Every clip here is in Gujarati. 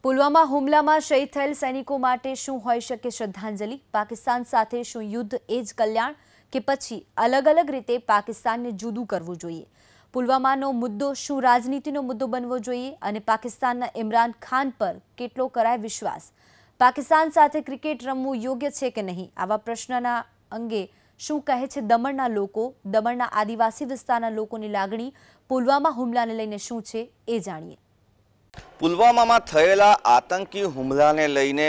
પુલવામા હુમલામાં શહીદ થયેલ સૈનિકો માટે શું હોઈ શકે શ્રદ્ધાંજલિ? પાકિસ્તાન સાથે શું યુદ્ધ એ જ કલ્યાણ કે પછી અલગ અલગ રીતે પાકિસ્તાનને જુદું કરવું જોઈએ? પુલવામાનો મુદ્દો શું રાજનીતિનો મુદ્દો બનવો જોઈએ? અને પાકિસ્તાનના ઇમરાન ખાન પર કેટલો કરાય વિશ્વાસ? પાકિસ્તાન સાથે ક્રિકેટ રમવું યોગ્ય છે કે નહીં? આવા પ્રશ્નના અંગે શું કહે છે દમણના લોકો? દમણના આદિવાસી વિસ્તારના લોકોની લાગણી પુલવામા હુમલાને લઈને શું છે એ જાણીએ। પુલવામામાં થયેલા આતંકી હુમલાને લઈને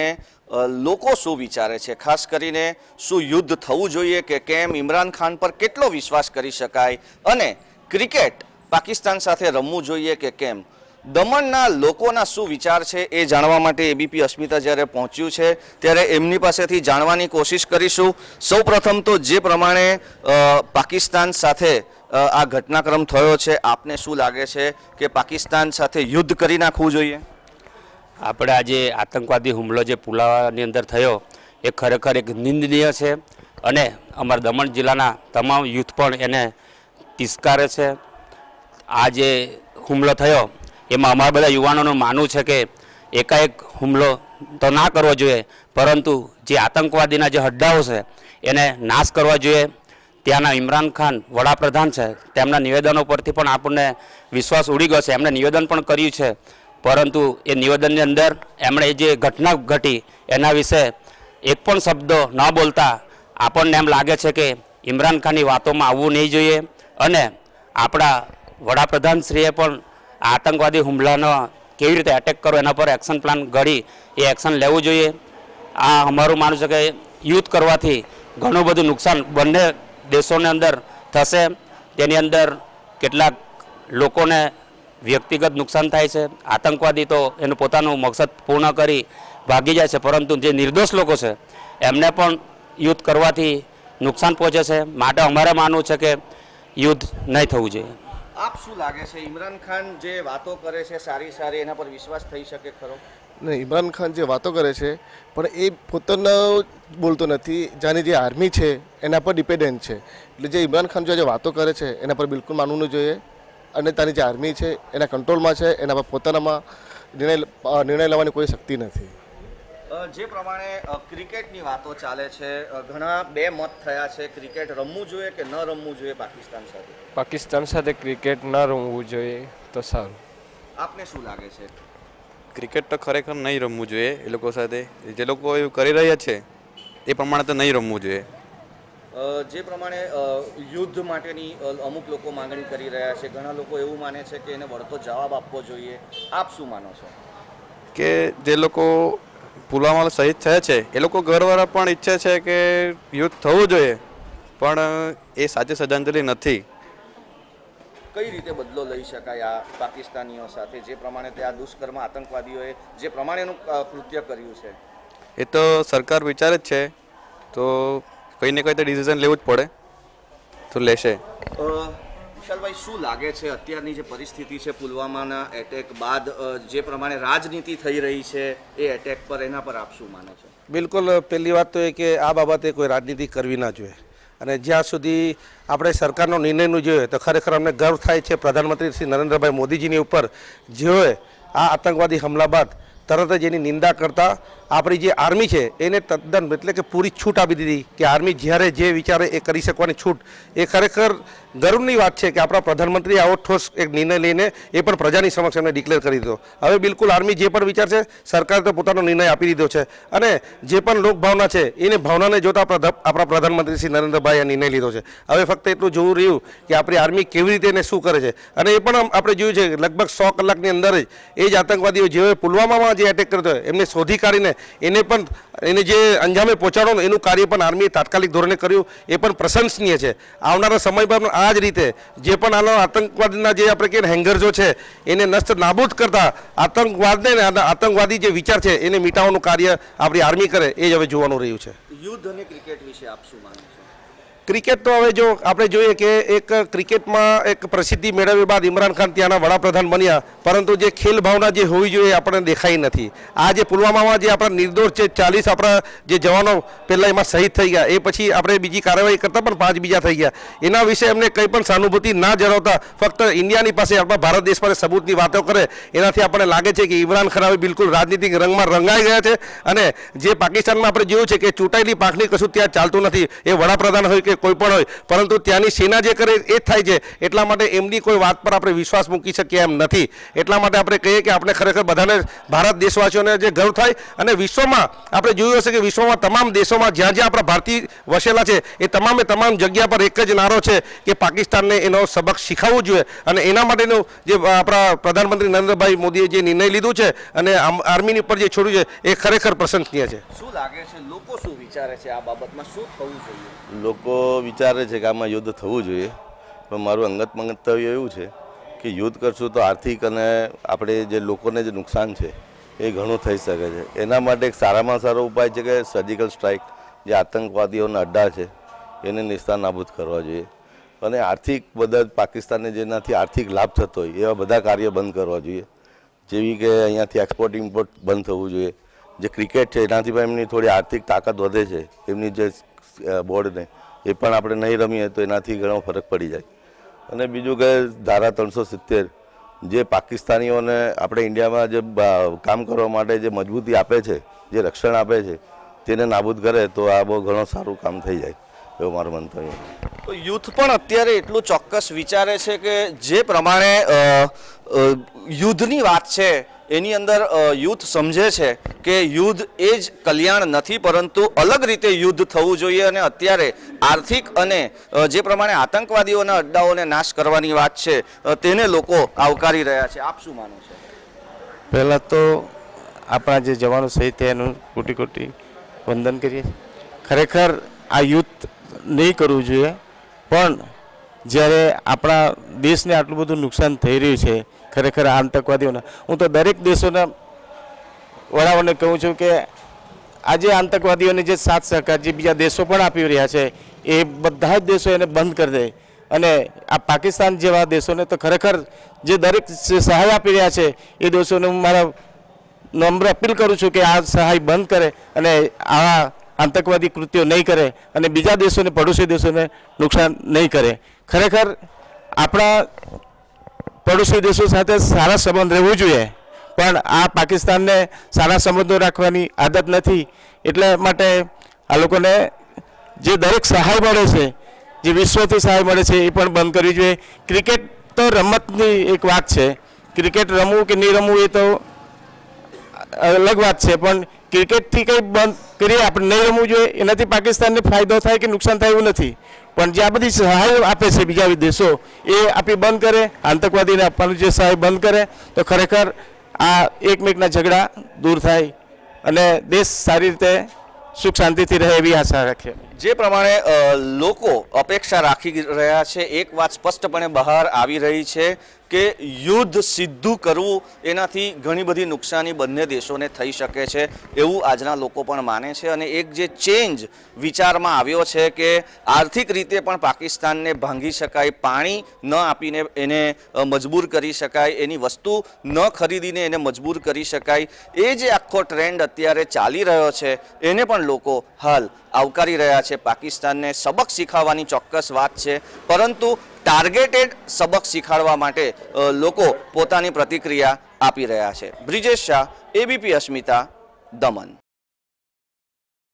લોકો શું વિચારે છે? ખાસ કરીને શું યુદ્ધ થવું જોઈએ કે કેમ? ઇમરાન ખાન પર કેટલો વિશ્વાસ કરી શકાય? અને ક્રિકેટ પાકિસ્તાન સાથે રમવું જોઈએ કે કેમ? દમણના લોકોના શું વિચાર છે એ જાણવા માટે એબીપી અસ્મિતા જ્યારે પહોંચ્યું છે ત્યારે એમની પાસેથી જાણવાની કોશિશ કરીશું। સૌપ્રથમ તો જે પ્રમાણે પાકિસ્તાન સાથે આ ઘટનાક્રમ થયો છે, આપને શું લાગે છે કે પાકિસ્તાન સાથે યુદ્ધ કરી નાખવું જોઈએ? આપણે આજે આતંકવાદી હુમલો જે પુલવામાની અંદર થયો એ ખરેખર એક નિંદનીય છે અને અમારા દમણ જિલ્લાના તમામ યુથ પણ એને તિરસ્કારે છે। આ જે હુમલો થયો એમાં અમારા બધા યુવાનોનું માનવું છે કે એકાએક હુમલો તો ના કરવો જોઈએ, પરંતુ જે આતંકવાદીના જે હડ્ડાઓ છે એને નાશ કરવા જોઈએ। ત્યાંના ઇમરાન ખાન વડાપ્રધાન છે, તેમના નિવેદનો પરથી પણ આપણને વિશ્વાસ ઉડી ગયો છે। એમણે નિવેદન પણ કર્યું છે, પરંતુ એ નિવેદનની અંદર એમણે જે ઘટના ઘટી એના વિશે એક પણ શબ્દો ન બોલતા આપણને એમ લાગે છે કે ઇમરાન ખાનની વાતોમાં આવવું નહીં જોઈએ અને આપણા વડાપ્રધાનશ્રીએ પણ આતંકવાદી હુમલાનો કેવી રીતે એટેક કરવો એના પર એક્શન પ્લાન ઘડી એ એક્શન લેવું જોઈએ। આ અમારું માનવું છે કે યુદ્ધ કરવાથી ઘણું બધું નુકસાન બંને દેશોની અંદર થશે। તેની અંદર કેટલાક લોકોને વ્યક્તિગત નુકસાન થાય છે, આતંકવાદી તો એનું પોતાનું મકસદ પૂર્ણ કરી ભાગી જાય છે, પરંતુ જે નિર્દોષ લોકો છે એમને પણ યુદ્ધ કરવાથી નુકસાન પહોંચે છે। માટે અમારે માનવું છે કે યુદ્ધ નહીં થવું જોઈએ। આપ શું લાગે છે, ઇમરાન ખાન જે વાતો કરે છે સારી સારી, એના પર વિશ્વાસ થઈ શકે ખરો? નહીં, ઇમરાન ખાન જે વાતો કરે છે પણ એ પોતાનો બોલતો નથી, જાની જે આર્મી છે એના પર ડિપેન્ડન્ટ છે। એટલે જે ઇમરાન ખાન જે વાતો કરે છે એના પર બિલકુલ માનવું ન જોઈએ અને ત્યાંની જે આર્મી છે એના કંટ્રોલમાં છે, એના પર પોતાનામાં નિર્ણય લેવાની કોઈ શક્તિ નથી। જે પ્રમાણે ક્રિકેટની વાતો ચાલે છે, ઘણા બે મત થયા છે, ક્રિકેટ રમવું જોઈએ કે ન રમવું જોઈએ પાકિસ્તાન સાથે? પાકિસ્તાન સાથે ક્રિકેટ ન રમવું જોઈએ તો સારું। આપને શું લાગે છે? ક્રિકેટ તો ખરેખર નહીં રમવું જોઈએ એ લોકો સાથે, જે લોકો એવું કરી રહ્યા છે એ પ્રમાણે તો નહીં રમવું જોઈએ। જે પ્રમાણે યુદ્ધ માટેની અમુક લોકો માંગણી કરી રહ્યા છે, ઘણા લોકો એવું માને છે કે એને વળતો જવાબ આપવો જોઈએ, આપ શું માનો છો? કે જે લોકો પુલવામામાં શહીદ થયા છે એ લોકો ઘરવાળા પણ ઈચ્છે છે કે યુદ્ધ થવું જોઈએ, પણ એ સાચી શ્રદ્ધાંજલિ નથી। કઈ રીતે બદલો લઈ શકાય આ પાકિસ્તાનીઓ સાથે, જે પ્રમાણે ત્યાં દુષ્કર્મ આતંકવાદીઓએ જે પ્રમાણેનું કૃત્ય કર્યું છે? એ તો સરકાર વિચારે જ છે, તો કંઈ ને કંઈ તો ડિસિઝન લેવું જ પડે, તો લેશે। વિશાલભાઈ, શું લાગે છે અત્યારની જે પરિસ્થિતિ છે પુલવામાના એટેક બાદ, જે પ્રમાણે રાજનીતિ થઈ રહી છે એ એટેક પર, એના પર આપ શું માનો છો? બિલકુલ, પહેલી વાત તો એ કે આ બાબતે કોઈ રાજનીતિ કરવી ના જોઈએ અને જ્યાં સુધી આપણે સરકારનો નિર્ણયનું જોઈએ તો ખરેખર અમને ગર્વ થાય છે પ્રધાનમંત્રી શ્રી નરેન્દ્રભાઈ મોદીજીની ઉપર, જેઓએ આ આતંકવાદી હુમલા બાદ તરત જ એની નિંદા કરતા આપણી જે આર્મી છે એને તદ્દન એટલે કે પૂરી છૂટ આપી દીધી કે આર્મી જ્યારે જે વિચારે એ કરી શકવાની છૂટ, એ ખરેખર ગર્વની વાત છે કે આપણા પ્રધાનમંત્રીએ આવો ઠોસ એક નિર્ણય લઈને એ પણ પ્રજાની સમક્ષ એમને ડિક્લેર કરી દીધો। હવે બિલકુલ આર્મી જે પણ વિચાર છે, સરકારે તો પોતાનો નિર્ણય આપી દીધો છે અને જે પણ લોકભાવના છે એને ભાવનાને જોતા આપણા પ્રધાનમંત્રી શ્રી નરેન્દ્રભાઈએ નિર્ણય લીધો છે। હવે ફક્ત એટલું જોવું રહ્યું કે આપણી આર્મી કેવી રીતે એને શું કરે છે અને એ પણ આપણે જોયું છે કે લગભગ 100 કલાકની અંદર જ એ જ આતંકવાદીઓ જેઓએ પુલવામામાં જે એટેક કર્યો હતો એમને શોધી કાઢીને એને જે અંજામે પહોંચાડવાનું એનું કાર્ય પણ આર્મીએ તાત્કાલિક ધોરણે કર્યું, એ પણ પ્રશંસનીય છે। આવનારા સમયમાં પણ આ જ રીતે જે પણ આનો આતંકવાદના જે આપણે કહીએ હેંગરજો છે એને નષ્ટ નાબૂદ કરતા આતંકવાદને આતંકવાદી જે વિચાર છે એને મિટાવવાનું કાર્ય આપણી આર્મી કરે એ જ હવે જોવાનું રહ્યું છે। યુદ્ધ અને ક્રિકેટ વિશે આપ શું માનો છો? ક્રિકેટ તો હવે જો આપણે જોઈએ કે એક ક્રિકેટમાં એક પ્રસિદ્ધિ મેળવ્યા બાદ ઇમરાન ખાન ત્યાંના વડાપ્રધાન બન્યા, પરંતુ જે ખેલ ભાવના જે હોવી જોઈએ આપણને દેખાઈ નથી. આ જે પુલવામામાં જે આપણા નિર્દોષ છે 40 આપણા જે જવાનો પહેલાં એમાં શહીદ થઈ ગયા, એ પછી આપણે બીજી કાર્યવાહી કરતાં પણ 5 બીજા થઈ ગયા. એના વિશે એમને કંઈ પણ સહાનુભૂતિ ના જણાવતા ફક્ત ઇન્ડિયાની પાસે આપણા ભારત દેશ પાસે સબૂતની વાતો કરે, એનાથી આપણને લાગે છે કે ઇમરાન ખાન હવે બિલકુલ રાજનીતિક રંગમાં રંગાઈ ગયા છે. અને જે પાકિસ્તાનમાં આપણે જોયું છે કે ચૂંટાયેલી પાંખની કશું ત્યાં ચાલતું નથી, એ વડાપ્રધાન હોય કે કોઈ પણ હોય, પરંતુ ત્યાંની સેના જે કરે એ જ થાય છે. એટલા માટે એમની કોઈ વાત પર આપણે વિશ્વાસ મૂકી શકીએ એમ નથી. એટલા માટે આપણે કહીએ કે આપણે ખરેખર બધાને ભારત દેશવાસીઓને જે ગર્વ થાય. અને વિશ્વમાં આપણે જોયું હશે કે વિશ્વમાં તમામ દેશોમાં જ્યાં જ્યાં આપણા ભારતીય વસેલા છે એ તમામે તમામ જગ્યા પર એક જ નારો છે કે પાકિસ્તાનને એનો સબક શીખવવું જોઈએ. અને એના માટેનું જે આપણા પ્રધાનમંત્રી નરેન્દ્રભાઈ મોદીએ જે નિર્ણય લીધું છે અને આર્મીની ઉપર જે છોડ્યું છે એ ખરેખર પ્રશંસનીય છે. શું લાગે છે, લોકો શું વિચારે છે આ બાબતમાં, શું થવું જોઈએ? લોકો વિચારે છે કે આમાં યુદ્ધ થવું જોઈએ, પણ મારું અંગત મંતવ્ય એવું છે કે યુદ્ધ કરશું તો આર્થિક અને આપણે જે લોકોને જે નુકસાન છે એ ઘણું થઈ શકે છે. એના માટે એક સારામાં સારો ઉપાય છે કે સર્જિકલ સ્ટ્રાઇક, જે આતંકવાદીઓના અડ્ડા છે એને નિસ્તાર નાબૂદ કરવા જોઈએ. અને આર્થિક મદદ પાકિસ્તાનને જેનાથી આર્થિક લાભ થતો હોય એવા બધા કાર્ય બંધ કરવા જોઈએ. જેવી કે અહીંયાથી એક્સપોર્ટ ઇમ્પોર્ટ બંધ થવું જોઈએ. જે ક્રિકેટ છે એનાથી પણ એમની થોડી આર્થિક તાકાત વધે છે, એમની જે બોર્ડને એ પણ આપણે નહીં રમીએ તો એનાથી ઘણો ફરક પડી જાય. અને બીજું કે ધારા 370 જે પાકિસ્તાનીઓને આપણે ઇન્ડિયામાં જે કામ કરવા માટે જે મજબૂતી આપે છે, જે રક્ષણ આપે છે, તેને નાબૂદ કરે તો આ બહુ ઘણું સારું કામ થઈ જાય એવું મારું મંતવ્ય. તો યુથ પણ અત્યારે એટલું ચોક્કસ વિચારે છે કે જે પ્રમાણે યુદ્ધની વાત છે એની અંદર યુથ સમજે છે કે યુદ્ધ એ જ કલ્યાણ નથી, પરંતુ અલગ રીતે યુદ્ધ થવું જોઈએ. અને અત્યારે આર્થિક અને જે પ્રમાણે આતંકવાદીઓના અડ્ડાઓને નાશ કરવાની વાત છે તેને લોકો આવકારી રહ્યા છે. આપ શું માનો છો? પહેલાં તો આપણા જે જવાનો શહીદ થયા એનું કોટી કોટી વંદન કરીએ. ખરેખર આ યુદ્ધ નહીં કરવું જોઈએ, પણ જ્યારે આપણા દેશને આટલું બધું નુકસાન થઈ રહ્યું છે ખરેખર આતંકવાદીઓના, હું તો દરેક દેશોના વડાઓને કહું છું કે આજે આતંકવાદીઓને જે સાથ સહકાર જે બીજા દેશો પણ આપી રહ્યા છે એ બધા જ દેશો એને બંધ કરી દે. અને આ પાકિસ્તાન જેવા દેશોને તો ખરેખર જે દરેક સહાય આપી રહ્યા છે એ દેશોને હું મારા નમ્ર અપીલ કરું છું કે આ સહાય બંધ કરે અને આવા આતંકવાદી કૃત્યો નહીં કરે અને બીજા દેશોને, પડોશી દેશોને નુકસાન નહીં કરે. ખરેખર આપણા પડોશી દેશો સાથે સારા સંબંધ રહેવું જોઈએ, પણ આ પાકિસ્તાનને સારા સંબંધો રાખવાની આદત નથી. એટલા માટે આ લોકોને જે દરેક સહાય મળે છે, જે વિશ્વથી સહાય મળે છે એ પણ બંધ કરવી જોઈએ. ક્રિકેટ તો રમતની એક વાત છે, ક્રિકેટ રમવું કે નહીં રમવું એ તો અલગ વાત છે, પણ ક્રિકેટથી કંઈ બંધ કરીએ આપણે નહીં રમવું જોઈએ. એનાથી પાકિસ્તાનને ફાયદો થાય કે નુકસાન થાય એવું નથી, પણ જે આ બધી સહાય આપે છે બીજા દેશો એ આપી બંધ કરે, આતંકવાદીને આપવાનું જે સહાય બંધ કરે તો ખરેખર આ એકમેકના ઝઘડા દૂર થાય અને દેશ સારી રીતે સુખ શાંતિથી રહે એવી આશા રાખીએ. જે પ્રમાણે લોકો અપેક્ષા રાખી રહ્યા છે, એક વાત સ્પષ્ટપણે બહાર આવી રહી છે કે યુદ્ધ સીધું કરવું એનાથી ઘણી બધી નુકસાની બંને દેશોને થઈ શકે છે એવું આજના લોકો પણ માને છે. અને એક જે ચેન્જ વિચારમાં આવ્યો છે કે આર્થિક રીતે પણ પાકિસ્તાનને ભાંગી શકાય, પાણી ન આપીને એને મજબૂર કરી શકાય, એની વસ્તુ ન ખરીદીને એને મજબૂર કરી શકાય, એ જે આખો ટ્રેન્ડ અત્યારે ચાલી રહ્યો છે એને પણ લોકો હાલ આવકારી રહ્યા છે. પાકિસ્તાનને સબક શીખવવાની ચોક્કસ વાત છે, પરંતુ ટાર્ગેટેડ સબક શીખવાડવા માટે લોકો પોતાની પ્રતિક્રિયા આપી રહ્યા છે. બ્રિજેશ શાહ, ABP અસ્મિતા, દમન.